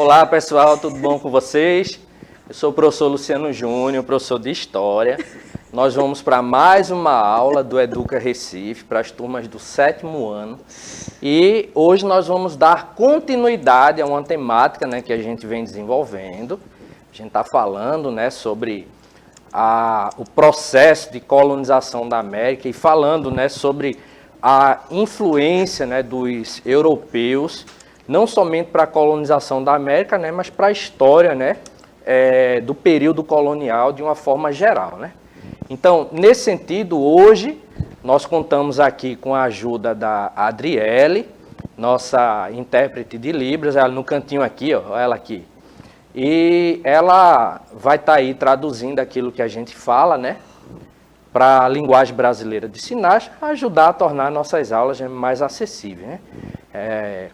Olá pessoal, tudo bom com vocês? Eu sou o professor Luciano Júnior, professor de História. Nós vamos para mais uma aula do Educa Recife, para as turmas do 7º ano. E hoje nós vamos dar continuidade a uma temática, né, que a gente vem desenvolvendo. A gente está falando, né, sobre o processo de colonização da América e falando, né, sobre a influência, né, dos europeus, não somente para a colonização da América, né, mas para a história, né, do período colonial de uma forma geral, né? Então, nesse sentido, hoje nós contamos aqui com a ajuda da Adriele, nossa intérprete de Libras, ela no cantinho aqui, ó, ela aqui. E ela vai estar aí traduzindo aquilo que a gente fala, né, para a linguagem brasileira de sinais, ajudar a tornar nossas aulas mais acessíveis, né?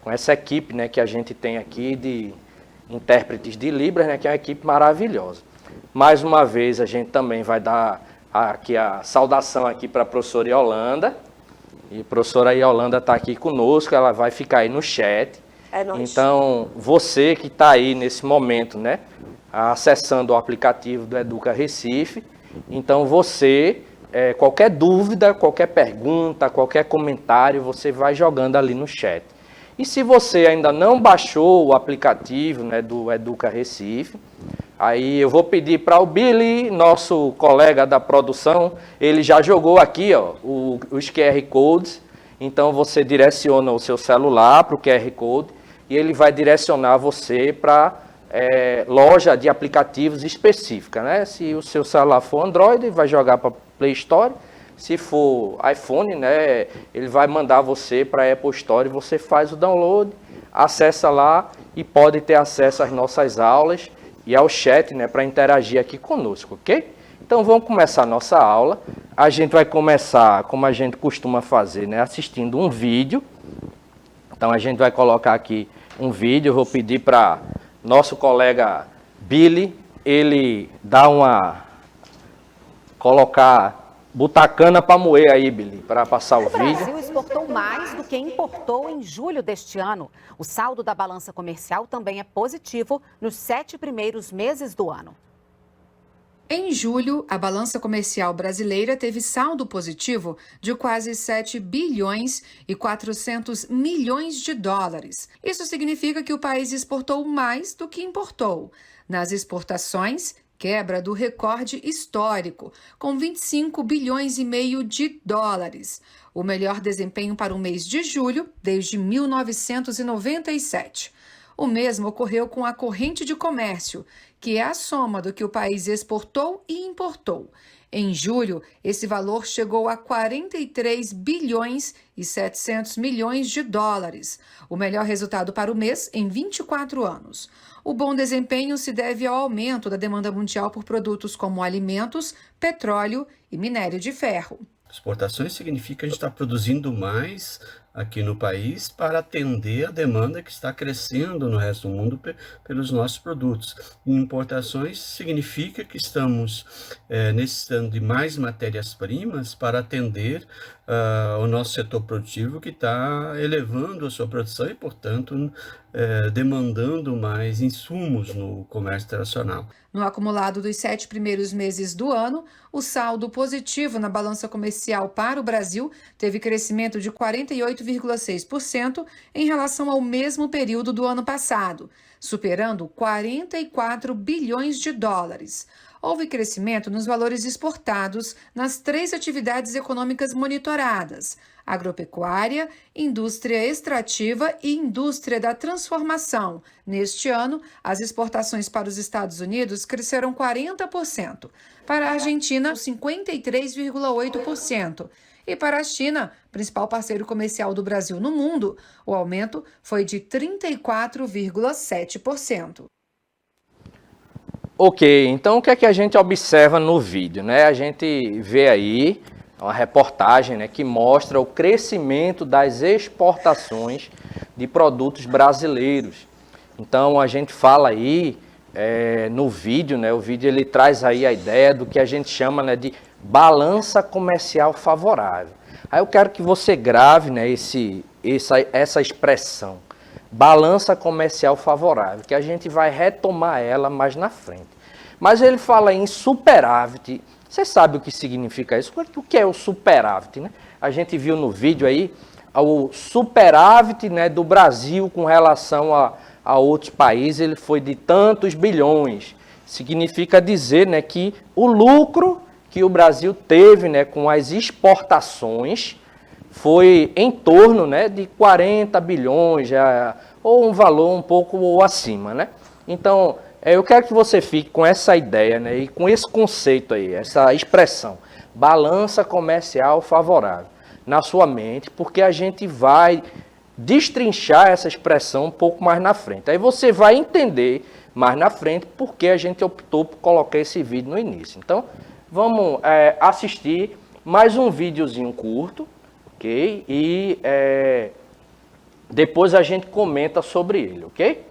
Com essa equipe, né, que a gente tem aqui de intérpretes de Libras, né, que é uma equipe maravilhosa. Mais uma vez, a gente também vai dar aqui a saudação aqui para a professora Yolanda. E a professora Yolanda está aqui conosco, ela vai ficar aí no chat. É nóis. Então, você que está aí nesse momento, né, acessando o aplicativo do Educa Recife, então você, qualquer dúvida, qualquer pergunta, qualquer comentário, você vai jogando ali no chat. E se você ainda não baixou o aplicativo, né, do Educa Recife, aí eu vou pedir para o Billy, nosso colega da produção, ele já jogou aqui, ó, os QR Codes, então você direciona o seu celular para o QR Code e ele vai direcionar você para loja de aplicativos específica, né? Se o seu celular for Android, vai jogar para Play Store. Se for iPhone, né, ele vai mandar você para a Apple Store, você faz o download, acessa lá e pode ter acesso às nossas aulas e ao chat, né, para interagir aqui conosco, ok? Então vamos começar a nossa aula. A gente vai começar, como a gente costuma fazer, né, assistindo um vídeo. Então a gente vai colocar aqui um vídeo, eu vou pedir para nosso colega Billy, ele dá botar a cana para moer aí, Billy, para passar o vídeo. O Brasil exportou mais do que importou em julho deste ano. O saldo da balança comercial também é positivo nos 7 primeiros meses do ano. Em julho, a balança comercial brasileira teve saldo positivo de quase 7 bilhões e 400 milhões de dólares. Isso significa que o país exportou mais do que importou. Nas exportações, quebra do recorde histórico, com 25 bilhões e meio de dólares. O melhor desempenho para o mês de julho desde 1997. O mesmo ocorreu com a corrente de comércio, que é a soma do que o país exportou e importou. Em julho, esse valor chegou a 43 bilhões e 700 milhões de dólares, o melhor resultado para o mês em 24 anos. O bom desempenho se deve ao aumento da demanda mundial por produtos como alimentos, petróleo e minério de ferro. Exportações significa que a gente está produzindo mais aqui no país para atender a demanda que está crescendo no resto do mundo pelos nossos produtos. Importações significa que estamos necessitando de mais matérias-primas para atender o nosso setor produtivo, que está elevando a sua produção e, portanto, demandando mais insumos no comércio internacional. No acumulado dos 7 primeiros meses do ano, o saldo positivo na balança comercial para o Brasil teve crescimento de 48,6% em relação ao mesmo período do ano passado, superando 44 bilhões de dólares. Houve crescimento nos valores exportados nas 3 atividades econômicas monitoradas: agropecuária, indústria extrativa e indústria da transformação. Neste ano, as exportações para os Estados Unidos cresceram 40%, para a Argentina, 53,8%. E para a China, principal parceiro comercial do Brasil no mundo, o aumento foi de 34,7%. Ok, então o que é que a gente observa no vídeo, né? A gente vê aí uma reportagem, né, que mostra o crescimento das exportações de produtos brasileiros. Então a gente fala aí no vídeo, né? O vídeo ele traz aí a ideia do que a gente chama, né, de balança comercial favorável. Aí eu quero que você grave, né, essa expressão, balança comercial favorável, que a gente vai retomar ela mais na frente. Mas ele fala em superávit. Você sabe o que significa isso? O que é o superávit, né? A gente viu no vídeo aí o superávit, né, do Brasil com relação a outros países, ele foi de tantos bilhões. Significa dizer, né, que o lucro que o Brasil teve, né, com as exportações foi em torno, né, de 40 bilhões, ou um valor um pouco acima, né? Então, eu quero que você fique com essa ideia, né, e com esse conceito aí, essa expressão, balança comercial favorável, na sua mente, porque a gente vai destrinchar essa expressão um pouco mais na frente. Aí você vai entender mais na frente porque a gente optou por colocar esse vídeo no início. Então, vamos assistir mais um videozinho curto, ok? E depois a gente comenta sobre ele, ok?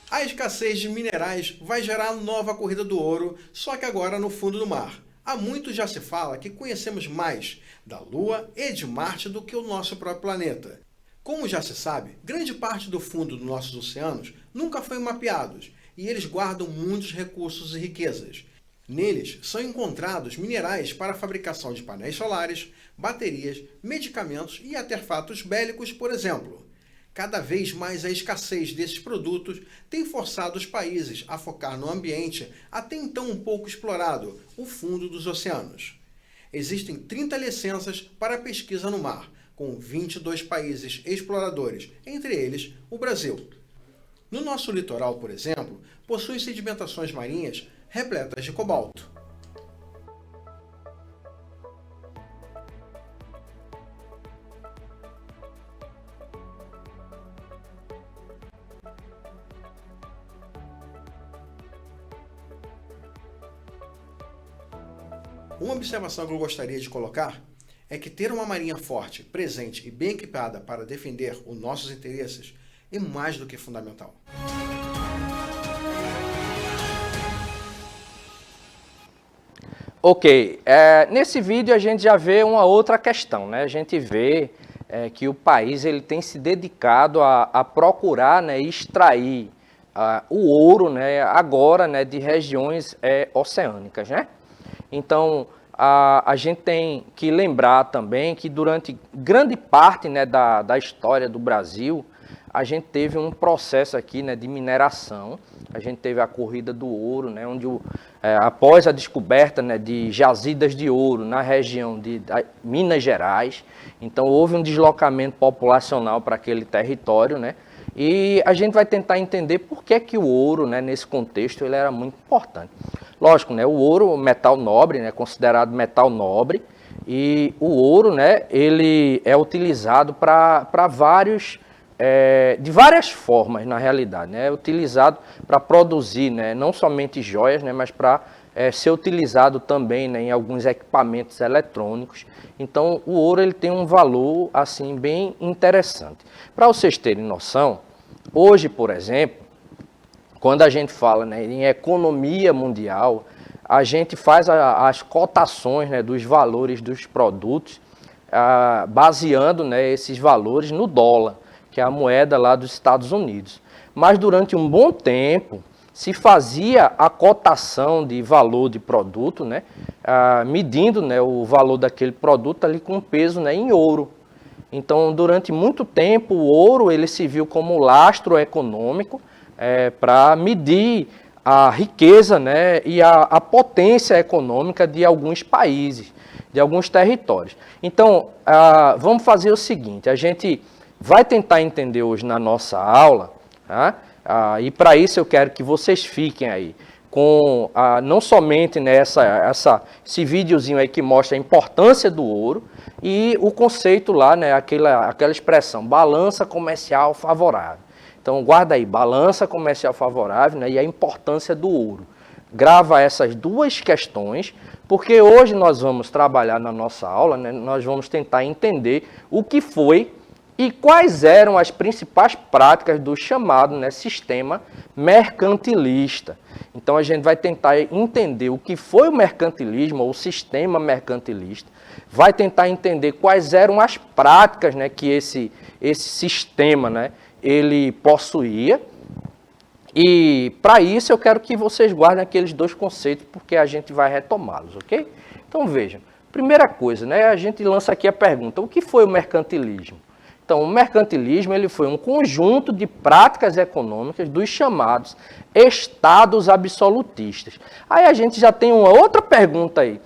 A escassez de minerais vai gerar nova corrida do ouro, só que agora no fundo do mar. Há muito já se fala que conhecemos mais da Lua e de Marte do que o nosso próprio planeta. Como já se sabe, grande parte do fundo dos nossos oceanos nunca foi mapeados e eles guardam muitos recursos e riquezas. Neles são encontrados minerais para a fabricação de painéis solares, baterias, medicamentos e artefatos bélicos, por exemplo. Cada vez mais a escassez desses produtos tem forçado os países a focar no ambiente até então um pouco explorado, o fundo dos oceanos. Existem 30 licenças para pesquisa no mar, com 22 países exploradores, entre eles o Brasil. No nosso litoral, por exemplo, possui sedimentações marinhas repletas de cobalto. Uma observação que eu gostaria de colocar é que ter uma marinha forte, presente e bem equipada para defender os nossos interesses é mais do que fundamental. Ok, nesse vídeo a gente já vê uma outra questão, né? A gente vê que o país ele tem se dedicado a procurar, né, extrair o ouro, né, agora, né, de regiões oceânicas, né? Então, a gente tem que lembrar também que durante grande parte, né, da história do Brasil, a gente teve um processo aqui, né, de mineração. A gente teve a corrida do ouro, né, onde após a descoberta, né, de jazidas de ouro na região de Minas Gerais, então houve um deslocamento populacional para aquele território, né, e a gente vai tentar entender por que o ouro, né, nesse contexto, ele era muito importante. Lógico, né, o ouro, metal nobre, né, considerado metal nobre, e o ouro, né, ele é utilizado para de várias formas, na realidade, né, é utilizado para produzir, né, não somente joias, né, mas para ser utilizado também, né, em alguns equipamentos eletrônicos. Então, o ouro ele tem um valor assim bem interessante. Para vocês terem noção, hoje, por exemplo, quando a gente fala, né, em economia mundial, a gente faz as cotações, né, dos valores dos produtos, baseando, né, esses valores no dólar, que é a moeda lá dos Estados Unidos. Mas durante um bom tempo se fazia a cotação de valor de produto, né, medindo, né, o valor daquele produto ali com peso, né, em ouro. Então, durante muito tempo, o ouro ele se viu como lastro econômico, para medir a riqueza, né, e a potência econômica de alguns países, de alguns territórios. Então, vamos fazer o seguinte, a gente vai tentar entender hoje na nossa aula, tá? E para isso eu quero que vocês fiquem aí com não somente, né, esse videozinho aí que mostra a importância do ouro e o conceito lá, né, aquela expressão, balança comercial favorável. Então, guarda aí, balança comercial favorável, né, e a importância do ouro. Grava essas duas questões, porque hoje nós vamos trabalhar na nossa aula, né, nós vamos tentar entender o que foi e quais eram as principais práticas do chamado, né, sistema mercantilista. Então, a gente vai tentar entender o que foi o mercantilismo, ou o sistema mercantilista, vai tentar entender quais eram as práticas, né, que esse sistema, né, ele possuía. E para isso eu quero que vocês guardem aqueles dois conceitos, porque a gente vai retomá-los, ok? Então vejam, primeira coisa, né, a gente lança aqui a pergunta, o que foi o mercantilismo? Então, o mercantilismo ele foi um conjunto de práticas econômicas dos chamados estados absolutistas. Aí a gente já tem uma outra pergunta aí.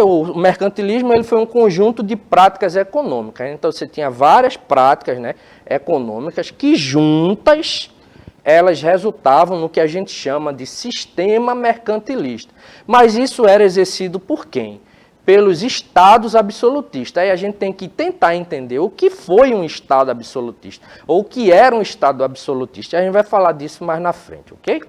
O mercantilismo ele foi um conjunto de práticas econômicas. Então, você tinha várias práticas, né, econômicas que juntas elas resultavam no que a gente chama de sistema mercantilista. Mas isso era exercido por quem? Pelos estados absolutistas. Aí a gente tem que tentar entender o que foi um estado absolutista, ou o que era um estado absolutista. A gente vai falar disso mais na frente, ok?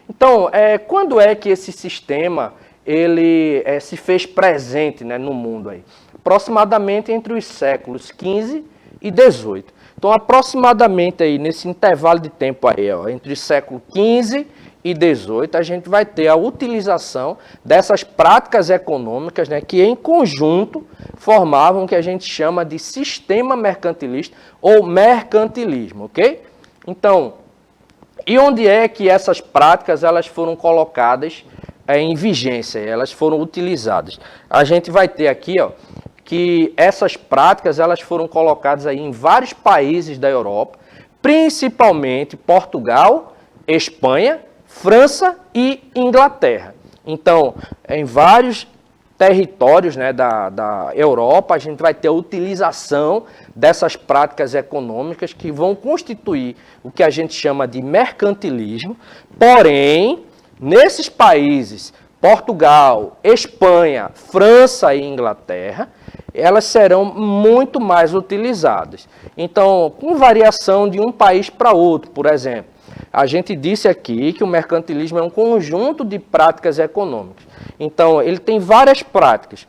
Então, quando é que esse sistema ele se fez presente, né, no mundo aí? Aproximadamente entre os séculos XV e XVIII. Então, aproximadamente aí nesse intervalo de tempo aí, ó, entre o século XV e XVIII, a gente vai ter a utilização dessas práticas econômicas, né, que em conjunto formavam o que a gente chama de sistema mercantilista ou mercantilismo, ok? Então, e onde é que essas práticas elas foram colocadas em vigência, elas foram utilizadas? A gente vai ter aqui, ó, que essas práticas elas foram colocadas aí em vários países da Europa, principalmente Portugal, Espanha, França e Inglaterra. Então, em vários territórios, né, da Europa, a gente vai ter a utilização dessas práticas econômicas que vão constituir o que a gente chama de mercantilismo. Porém, nesses países, Portugal, Espanha, França e Inglaterra, elas serão muito mais utilizadas. Então, com variação de um país para outro, por exemplo. A gente disse aqui que o mercantilismo é um conjunto de práticas econômicas. Então, ele tem várias práticas.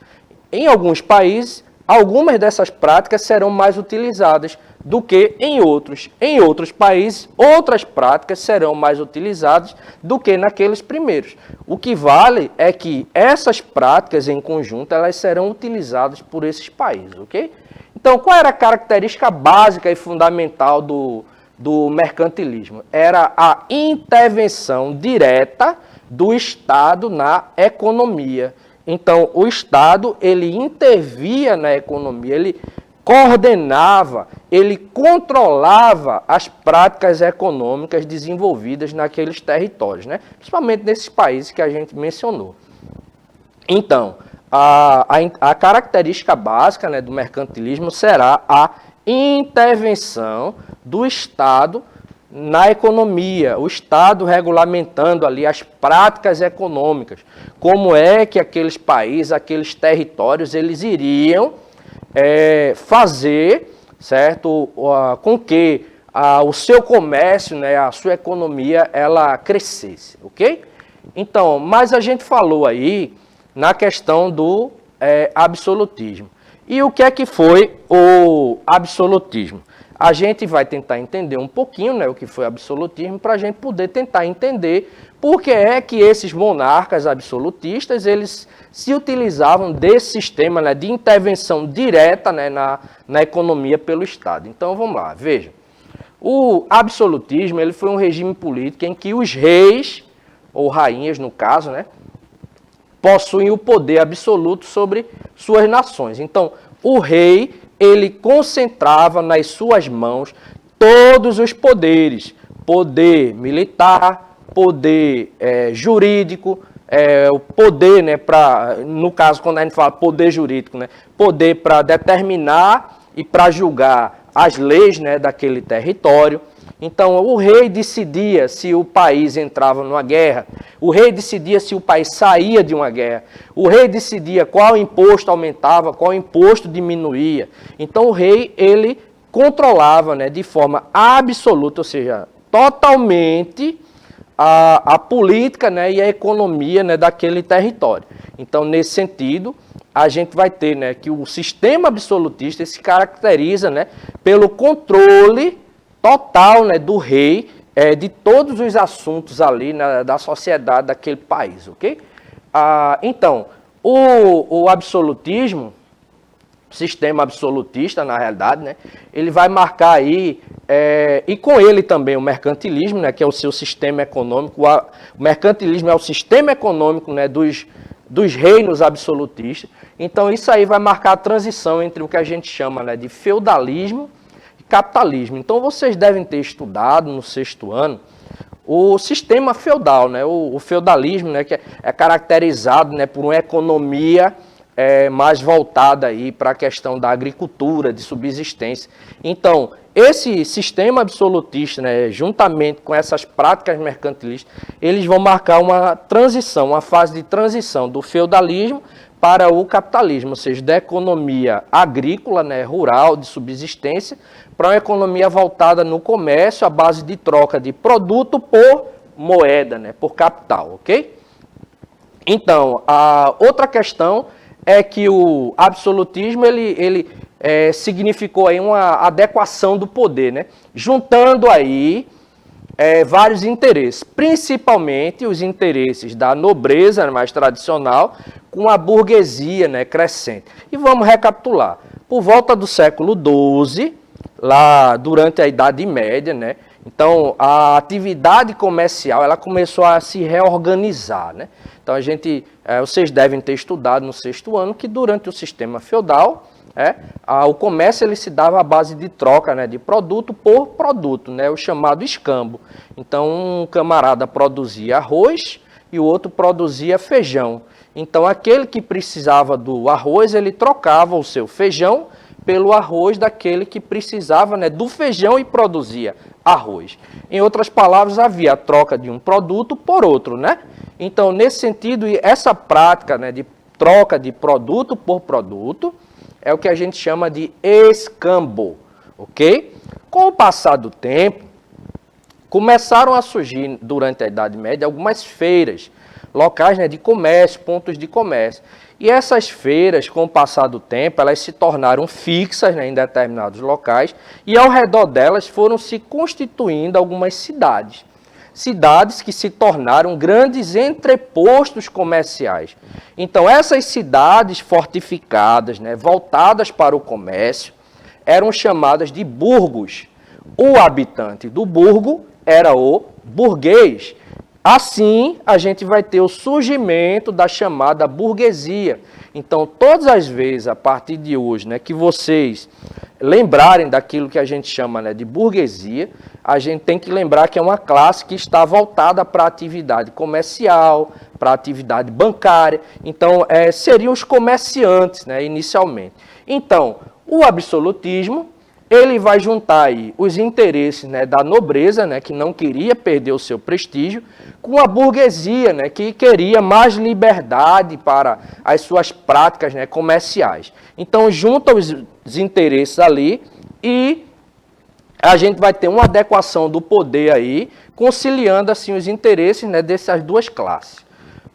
Em alguns países, algumas dessas práticas serão mais utilizadas do que em outros. Em outros países, outras práticas serão mais utilizadas do que naqueles primeiros. O que vale é que essas práticas em conjunto, elas serão utilizadas por esses países, ok? Então, qual era a característica básica e fundamental do mercantilismo? Era a intervenção direta do Estado na economia. Então, o Estado, ele intervia na economia, ele coordenava, ele controlava as práticas econômicas desenvolvidas naqueles territórios, né? Principalmente nesses países que a gente mencionou. Então, a característica básica, né, do mercantilismo será a intervenção do Estado na economia, o Estado regulamentando ali as práticas econômicas, como é que aqueles países, aqueles territórios, eles iriam fazer, certo, com que o seu comércio, né, a sua economia, ela crescesse, ok? Então, mas a gente falou aí na questão do absolutismo. E o que é que foi o absolutismo? A gente vai tentar entender um pouquinho, né, o que foi absolutismo, para a gente poder tentar entender por que é que esses monarcas absolutistas, eles se utilizavam desse sistema, né, de intervenção direta, né, na economia pelo Estado. Então, vamos lá, veja. O absolutismo, ele foi um regime político em que os reis, ou rainhas no caso, né, possuem o poder absoluto sobre suas nações. Então, o rei, ele concentrava nas suas mãos todos os poderes, poder militar, poder jurídico, o poder, né, no caso, quando a gente fala poder jurídico, né, poder para determinar e para julgar as leis, né, daquele território. Então, o rei decidia se o país entrava numa guerra, o rei decidia se o país saía de uma guerra, o rei decidia qual imposto aumentava, qual imposto diminuía. Então, o rei, ele controlava, né, de forma absoluta, ou seja, totalmente a política, né, e a economia, né, daquele território. Então, nesse sentido, a gente vai ter, né, que o sistema absolutista se caracteriza, né, pelo controle total, né, do rei de todos os assuntos ali, né, da sociedade daquele país, ok? Então, o absolutismo, sistema absolutista, na realidade, né, ele vai marcar aí, e com ele também o mercantilismo, né, que é o seu sistema econômico. O mercantilismo é o sistema econômico, né, dos reinos absolutistas. Então isso aí vai marcar a transição entre o que a gente chama, né, de feudalismo e capitalismo. Então vocês devem ter estudado no 6º ano o sistema feudal, né, o feudalismo, né, que é caracterizado, né, por uma economia mais voltada aí para a questão da agricultura, de subsistência. Então, esse sistema absolutista, né, juntamente com essas práticas mercantilistas, eles vão marcar uma transição, uma fase de transição do feudalismo para o capitalismo, ou seja, da economia agrícola, né, rural, de subsistência, para uma economia voltada no comércio, à base de troca de produto por moeda, né, por capital, ok? Então, a outra questão é que o absolutismo ele significou aí uma adequação do poder, né? Juntando aí vários interesses, principalmente os interesses da nobreza mais tradicional com a burguesia, né, crescente. E vamos recapitular. Por volta do século XII, lá durante a Idade Média, né, então a atividade comercial ela começou a se reorganizar, né? Então vocês devem ter estudado no 6º ano que durante o sistema feudal, o comércio ele se dava à base de troca, né, de produto por produto, né, o chamado escambo. Então um camarada produzia arroz e o outro produzia feijão. Então aquele que precisava do arroz, ele trocava o seu feijão pelo arroz daquele que precisava, né, do feijão e produzia arroz. Em outras palavras, havia a troca de um produto por outro, né? Então, nesse sentido, essa prática, né, de troca de produto por produto é o que a gente chama de escambo, ok? Com o passar do tempo, começaram a surgir, durante a Idade Média, algumas feiras, locais, né, de comércio, pontos de comércio. E essas feiras, com o passar do tempo, elas se tornaram fixas, né, em determinados locais, e ao redor delas foram se constituindo algumas cidades. Cidades que se tornaram grandes entrepostos comerciais. Então, essas cidades fortificadas, né, voltadas para o comércio, eram chamadas de burgos. O habitante do burgo era o burguês. Assim, a gente vai ter o surgimento da chamada burguesia. Então, todas as vezes, a partir de hoje, né, que vocês lembrarem daquilo que a gente chama, né, de burguesia, a gente tem que lembrar que é uma classe que está voltada para a atividade comercial, para a atividade bancária. Então, seriam os comerciantes, né, inicialmente. Então, o absolutismo, ele vai juntar aí os interesses, né, da nobreza, né, que não queria perder o seu prestígio, com a burguesia, né, que queria mais liberdade para as suas práticas, né, comerciais. Então, junta os interesses ali e a gente vai ter uma adequação do poder aí, conciliando assim os interesses, né, dessas duas classes.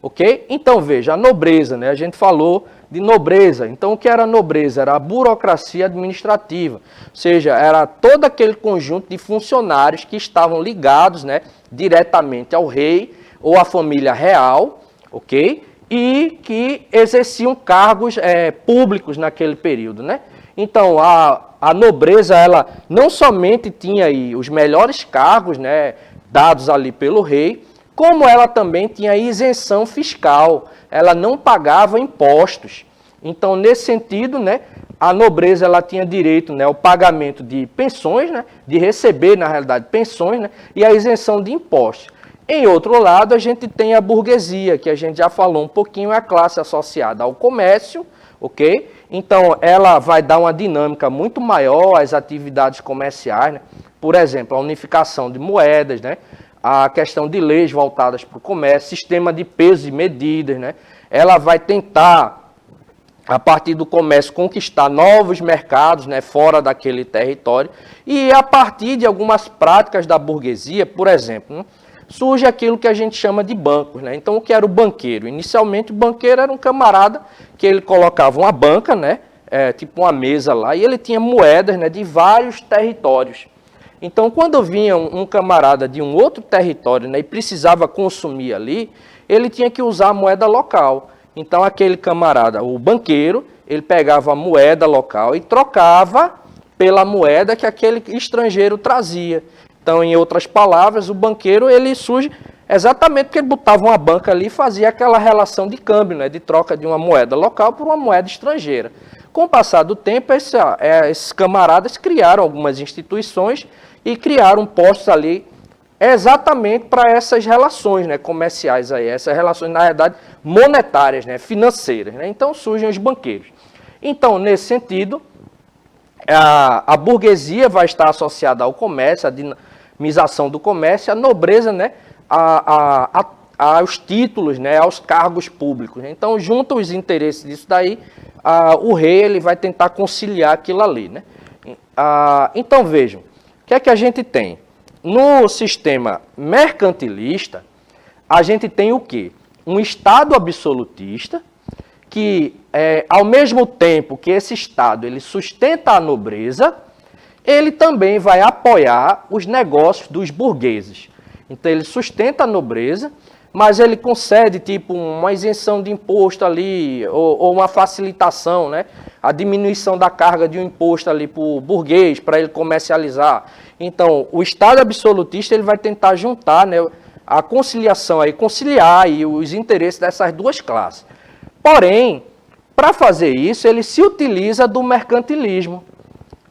Ok? Então, veja, a nobreza, né, a gente falou de nobreza. Então, o que era a nobreza? Era a burocracia administrativa, ou seja, era todo aquele conjunto de funcionários que estavam ligados, né, diretamente ao rei ou à família real, ok? E que exerciam cargos públicos naquele período, né? Então, a nobreza, ela não somente tinha aí os melhores cargos, né, dados ali pelo rei, como ela também tinha isenção fiscal, ela não pagava impostos. Então, nesse sentido, né, a nobreza ela tinha direito, né, ao pagamento de pensões, né, de receber, na realidade, pensões, né, e a isenção de impostos. Em outro lado, a gente tem a burguesia, que a gente já falou um pouquinho, é a classe associada ao comércio, ok? Então, ela vai dar uma dinâmica muito maior às atividades comerciais, né? Por exemplo, a unificação de moedas, né? A questão de leis voltadas para o comércio, sistema de pesos e medidas, né? Ela vai tentar, a partir do comércio, conquistar novos mercados, né, fora daquele território. E a partir de algumas práticas da burguesia, por exemplo, né, surge aquilo que a gente chama de bancos, né? Então, o que era o banqueiro? Inicialmente, o banqueiro era um camarada que ele colocava uma banca, né, tipo uma mesa lá, e ele tinha moedas, né, de vários territórios. Então, quando vinha um camarada de um outro território, né, e precisava consumir ali, ele tinha que usar a moeda local. Então, aquele camarada, o banqueiro, ele pegava a moeda local e trocava pela moeda que aquele estrangeiro trazia. Então, em outras palavras, o banqueiro ele surge exatamente porque ele botava uma banca ali e fazia aquela relação de câmbio, né, de troca de uma moeda local por uma moeda estrangeira. Com o passar do tempo, esses camaradas criaram algumas instituições e criaram postos ali exatamente para essas relações, né, comerciais, aí, essas relações, na verdade, monetárias, né, financeiras. Né? Então surgem os banqueiros. Então, nesse sentido, a burguesia vai estar associada ao comércio, à dinamização do comércio, à nobreza, né, aos títulos, né, aos cargos públicos. Então, junto os interesses disso daí, o rei ele vai tentar conciliar aquilo ali. Né? Então, vejam, o que é que a gente tem? No sistema mercantilista, a gente tem o quê? Um Estado absolutista, que ao mesmo tempo que esse Estado ele sustenta a nobreza, ele também vai apoiar os negócios dos burgueses. Então ele sustenta a nobreza, mas ele concede tipo uma isenção de imposto ali, ou uma facilitação, né? A diminuição da carga de um imposto ali para o burguês, para ele comercializar. Então, o Estado absolutista ele vai tentar juntar, né, a conciliação, aí, conciliar aí, os interesses dessas duas classes. Porém, para fazer isso, ele se utiliza do mercantilismo,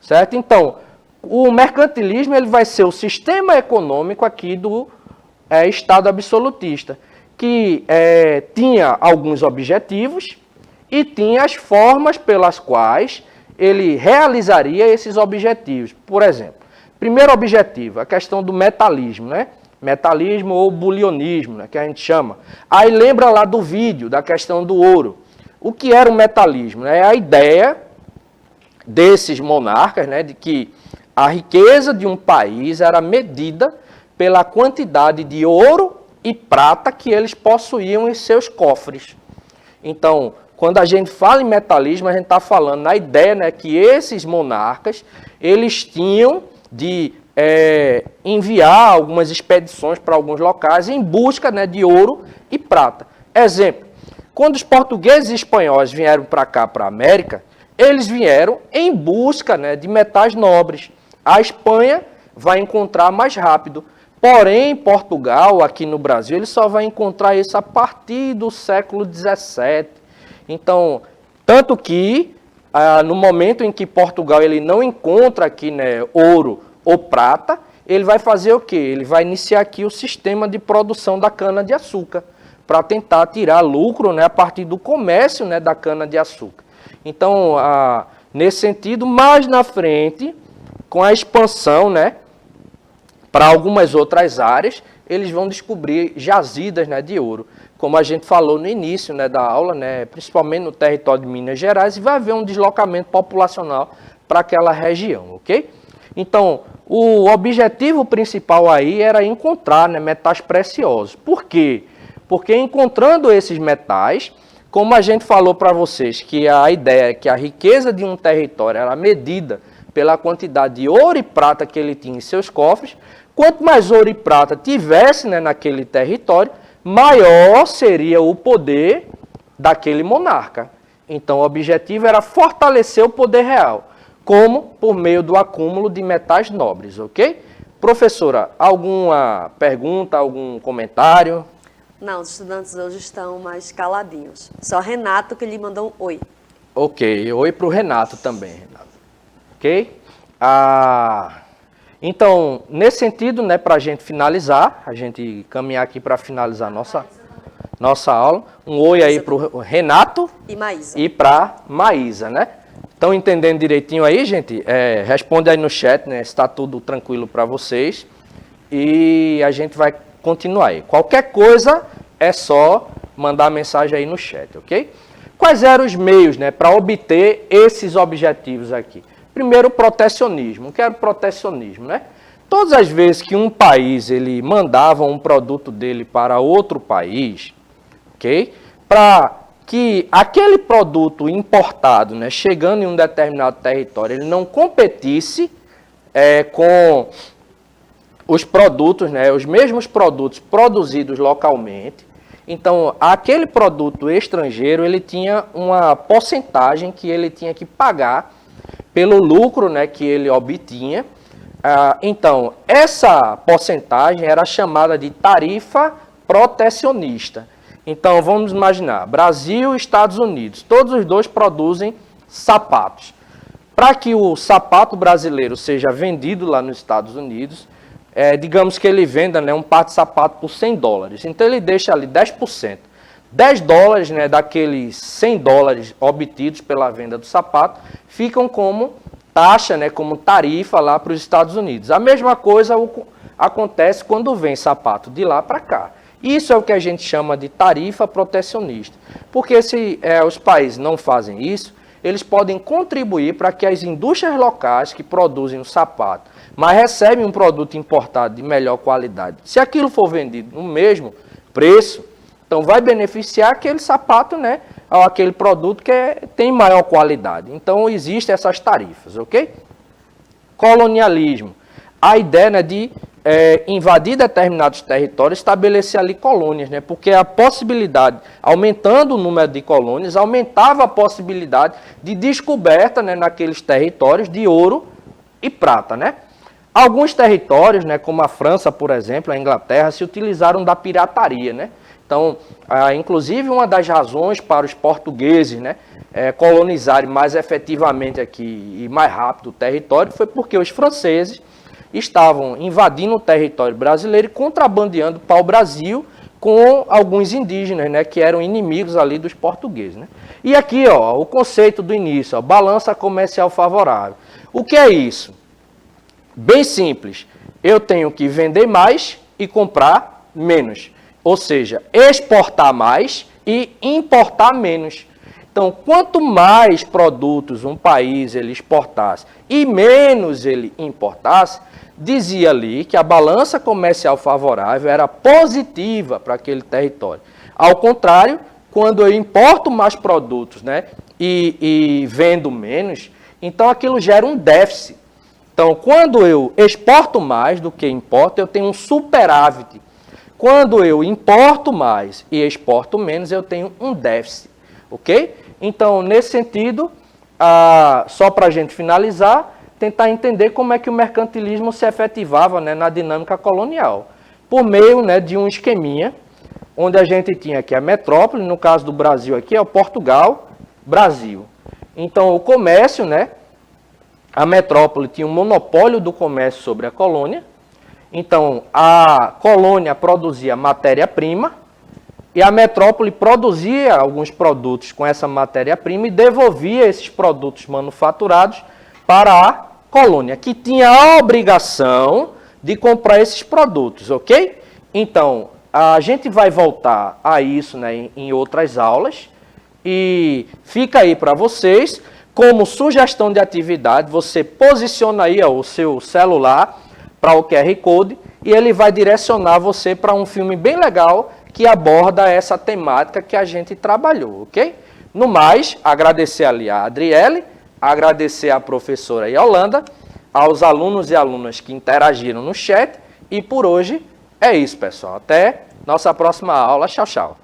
certo? Então, o mercantilismo ele vai ser o sistema econômico aqui do Estado absolutista, que tinha alguns objetivos e tinha as formas pelas quais ele realizaria esses objetivos. Por exemplo, primeiro objetivo, a questão do metalismo, né? Metalismo ou bulionismo, né, que a gente chama. Aí lembra lá do vídeo, da questão do ouro. O que era o metalismo? É a ideia desses monarcas, né, de que a riqueza de um país era medida pela quantidade de ouro e prata que eles possuíam em seus cofres. Então, quando a gente fala em metalismo, a gente está falando na ideia, né, que esses monarcas, eles tinham de enviar algumas expedições para alguns locais em busca, né, de ouro e prata. Exemplo, quando os portugueses e espanhóis vieram para cá, para a América, eles vieram em busca, né, de metais nobres. A Espanha vai encontrar mais rápido. Porém, Portugal, aqui no Brasil, ele só vai encontrar isso a partir do século XVII. Então, tanto que, no momento em que Portugal ele não encontra aqui, né, ouro ou prata, ele vai fazer o quê? Ele vai iniciar aqui o sistema de produção da cana-de-açúcar, para tentar tirar lucro, né, a partir do comércio, né, da cana-de-açúcar. Então, nesse sentido, mais na frente, com a expansão, né, para algumas outras áreas, eles vão descobrir jazidas, né, de ouro. Como a gente falou no início, né, da aula, né, principalmente no território de Minas Gerais, e vai haver um deslocamento populacional para aquela região, ok? Então, o objetivo principal aí era encontrar, né, metais preciosos. Por quê? Porque encontrando esses metais, como a gente falou para vocês, que a ideia é que a riqueza de um território era medida pela quantidade de ouro e prata que ele tinha em seus cofres, quanto mais ouro e prata tivesse, né, naquele território, maior seria o poder daquele monarca. Então, o objetivo era fortalecer o poder real, como por meio do acúmulo de metais nobres, ok? Professora, alguma pergunta, algum comentário? Não, os estudantes hoje estão mais caladinhos. Só Renato que lhe mandou um oi. Ok, oi para o Renato também, Renato. Ok? Então, nesse sentido, né, para a gente finalizar, a gente caminhar aqui para finalizar nossa aula, um oi aí para o Renato e para Maísa, né? Estão entendendo direitinho aí, gente? Responde aí no chat, né? Está tudo tranquilo para vocês. E a gente vai continuar aí. Qualquer coisa é só mandar mensagem aí no chat, ok? Quais eram os meios, né, para obter esses objetivos aqui? Primeiro, o protecionismo. O que era o protecionismo, né? Todas as vezes que um país ele mandava um produto dele para outro país, ok? Para que aquele produto importado, né, chegando em um determinado território, ele não competisse com os produtos, né, os mesmos produtos produzidos localmente, Então, aquele produto estrangeiro, ele tinha uma porcentagem que ele tinha que pagar pelo lucro, né, que ele obtinha. Então, essa porcentagem era chamada de tarifa protecionista. Então, vamos imaginar, Brasil e Estados Unidos, todos os dois produzem sapatos. Para que o sapato brasileiro seja vendido lá nos Estados Unidos, digamos que ele venda, né, um par de sapato por $100. Então, ele deixa ali 10%. $10, né, daqueles $100 obtidos pela venda do sapato, ficam como taxa, né, como tarifa lá para os Estados Unidos. A mesma coisa acontece quando vem sapato de lá para cá. Isso é o que a gente chama de tarifa protecionista. Porque se os países não fazem isso, eles podem contribuir para que as indústrias locais que produzem o sapato, mas recebem um produto importado de melhor qualidade, se aquilo for vendido no mesmo preço, então vai beneficiar aquele sapato, né, ou aquele produto que tem maior qualidade. Então existem essas tarifas, ok? Colonialismo. A ideia, né, de invadir determinados territórios, estabelecer ali colônias, né, porque a possibilidade, aumentando o número de colônias, aumentava a possibilidade de descoberta, né, naqueles territórios de ouro e prata, né? Alguns territórios, né, como a França, por exemplo, a Inglaterra, se utilizaram da pirataria, né? Então, inclusive, uma das razões para os portugueses, né, colonizarem mais efetivamente aqui e mais rápido o território foi porque os franceses estavam invadindo o território brasileiro e contrabandeando para o Brasil com alguns indígenas, né, que eram inimigos ali dos portugueses, né? E aqui, ó, o conceito do início, ó, balança comercial favorável. O que é isso? Bem simples. Eu tenho que vender mais e comprar menos. Ou seja, exportar mais e importar menos. Então, quanto mais produtos um país ele exportasse e menos ele importasse, dizia ali que a balança comercial favorável era positiva para aquele território. Ao contrário, quando eu importo mais produtos, né, e vendo menos, então aquilo gera um déficit. Então, quando eu exporto mais do que importo, eu tenho um superávit. Quando eu importo mais e exporto menos, eu tenho um déficit, ok? Então, nesse sentido, só para a gente finalizar, tentar entender como é que o mercantilismo se efetivava, né, na dinâmica colonial. Por meio, né, de um esqueminha, onde a gente tinha aqui a metrópole, no caso do Brasil aqui é o Portugal, Brasil. Então, o comércio, né, a metrópole tinha um monopólio do comércio sobre a colônia. Então, a colônia produzia matéria-prima e a metrópole produzia alguns produtos com essa matéria-prima e devolvia esses produtos manufaturados para a colônia, que tinha a obrigação de comprar esses produtos, ok? Então, a gente vai voltar a isso, né, em outras aulas e fica aí para vocês, como sugestão de atividade, você posiciona aí, ó, o seu celular para o QR Code e ele vai direcionar você para um filme bem legal que aborda essa temática que a gente trabalhou, ok? No mais, agradecer ali a Adriele, agradecer à professora Yolanda, aos alunos e alunas que interagiram no chat e por hoje é isso, pessoal. Até nossa próxima aula. Tchau, tchau.